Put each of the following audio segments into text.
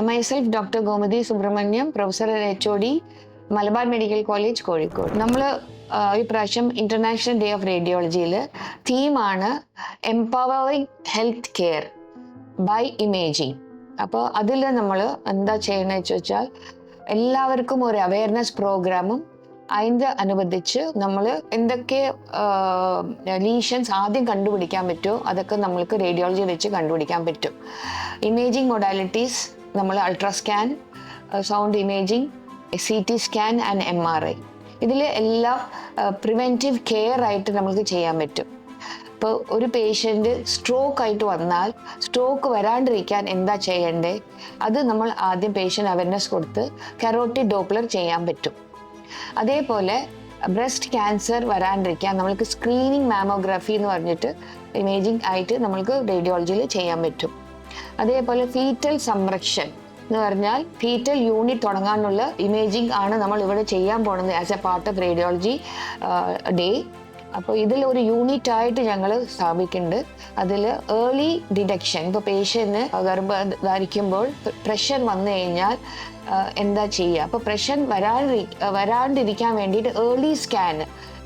Myself, Dr. Gomadi Subramaniam, Professor at HOD, Malabar medical college Kozhikode. നമ്മൾ ഈ പ്രാവശ്യം ഇന്റർനാഷണൽ ഡേ ഓഫ് റേഡിയോളജിയിൽ തീമാണ് empowering health care by imaging. അപ്പോൾ അതിൽ നമ്മൾ എന്താ ചെയ്യണമെന്ന് വെച്ച് വെച്ചാൽ എല്ലാവർക്കും ഒരു അവയർനെസ് പ്രോഗ്രാമും അതിൻ്റെ അനുബന്ധിച്ച് നമ്മൾ എന്തൊക്കെ ലീഷൻസ് ആദ്യം കണ്ടുപിടിക്കാൻ പറ്റുമോ അതൊക്കെ നമ്മൾക്ക് റേഡിയോളജി വെച്ച് കണ്ടുപിടിക്കാൻ പറ്റും. ഇമേജിങ് മൊഡാലിറ്റീസ് നമ്മൾ ultrascan, sound imaging, CT scan and MRI. ഇതിൽ എല്ലാം പ്രിവെൻറ്റീവ് കെയർ ആയിട്ട് നമുക്ക് ചെയ്യാൻ പറ്റും. ഇപ്പോൾ ഒരു പേഷ്യൻ്റ് സ്ട്രോക്ക് ആയിട്ട് വന്നാൽ സ്ട്രോക്ക് വരാണ്ടിരിക്കാൻ എന്താ ചെയ്യണ്ടേ, അത് നമ്മൾ ആദ്യം പേഷ്യൻ്റ് അവയർനെസ് കൊടുത്ത് കരോട്ടിഡ് ഡോപ്ലർ ചെയ്യാൻ പറ്റും. അതേപോലെ ബ്രസ്റ്റ് ക്യാൻസർ വരാണ്ടിരിക്കാൻ നമ്മൾക്ക് സ്ക്രീനിങ് മാമോഗ്രാഫി എന്ന് പറഞ്ഞിട്ട് ഇമേജിങ് ആയിട്ട് നമ്മൾക്ക് റേഡിയോളജിയിൽ ചെയ്യാൻ പറ്റും. അതേപോലെ ഫീറ്റൽ സംരക്ഷൺ എന്ന് പറഞ്ഞാൽ ഫീറ്റൽ യൂണിറ്റ് തുടങ്ങാനുള്ള ഇമേജിങ് ആണ് നമ്മൾ ഇവിടെ ചെയ്യാൻ പോകുന്നത് as A part of radiology day. അപ്പോൾ ഇതിൽ ഒരു യൂണിറ്റ് ആയിട്ട് ഞങ്ങൾ സ്ഥാപിക്കുന്നുണ്ട്. അതിൽ ഏർലി ഡിറ്റക്ഷൻ, ഇപ്പോൾ പേഷ്യൻറ്റിന് ഗർഭധാരിക്കുമ്പോൾ പ്രഷർ വന്നു കഴിഞ്ഞാൽ എന്താ ചെയ്യുക, അപ്പോൾ പ്രഷർ വരാണ്ടിരിക്കാൻ വേണ്ടിയിട്ട് ഏർലി സ്കാൻ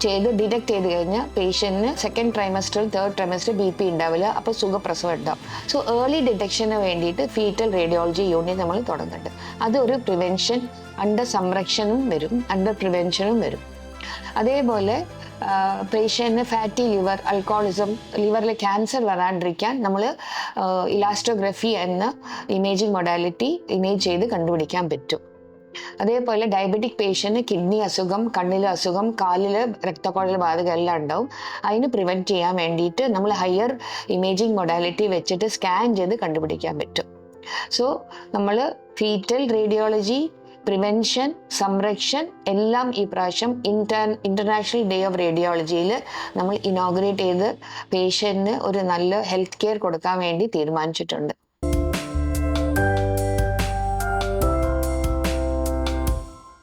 ചെയ്ത് ഡിറ്റക്ട് ചെയ്ത് കഴിഞ്ഞാൽ പേഷ്യൻറ്റിന് second trimester, third trimester BP ഉണ്ടാവില്ല, അപ്പോൾ സുഖപ്രസവം ഉണ്ടാവും. സോ ഏർലി ഡിറ്റക്ഷന് വേണ്ടിയിട്ട് ഫീറ്റൽ റേഡിയോളജി യൂണിറ്റ് നമ്മൾ തുടങ്ങുന്നുണ്ട്. അതൊരു പ്രിവെൻഷൻ, അണ്ടർ സംരക്ഷണവും വരും, അണ്ടർ പ്രിവെൻഷനും വരും. അതേപോലെ പേഷ്യൻറ്റിന് ഫാറ്റി ലിവർ, അൽക്കോളിസം, ലിവറിൽ ക്യാൻസർ വരാണ്ടിരിക്കാൻ നമ്മൾ ഇലാസ്റ്റോഗ്രഫി എന്ന ഇമേജിങ് മൊഡാലിറ്റി ഇമേജ് ചെയ്ത് കണ്ടുപിടിക്കാൻ പറ്റും. അതേപോലെ ഡയബറ്റിക് പേഷ്യൻറ്റ് കിഡ്നി അസുഖം, കണ്ണിലെ അസുഖം, കാലിൽ രക്തക്കുഴൽ ബാധകം എല്ലാം ഉണ്ടാവും. അതിന് പ്രിവെൻറ്റ് ചെയ്യാൻ വേണ്ടിയിട്ട് നമ്മൾ ഹയർ ഇമേജിങ് മൊഡാലിറ്റി വെച്ചിട്ട് സ്കാൻ ചെയ്ത് കണ്ടുപിടിക്കാൻ പറ്റും. സോ നമ്മൾ ഫീറ്റൽ റേഡിയോളജി, പ്രിവെൻഷൻ, സംരക്ഷൺ എല്ലാം ഈ പ്രാവശ്യം ഇന്റർനാഷണൽ ഡേ ഓഫ് റേഡിയോളജിയിൽ നമ്മൾ ഇനോഗ്രേറ്റ് ചെയ്ത് പേഷ്യൻറ്റിന് ഒരു നല്ല ഹെൽത്ത് കെയർ കൊടുക്കാൻ വേണ്ടി തീരുമാനിച്ചിട്ടുണ്ട്.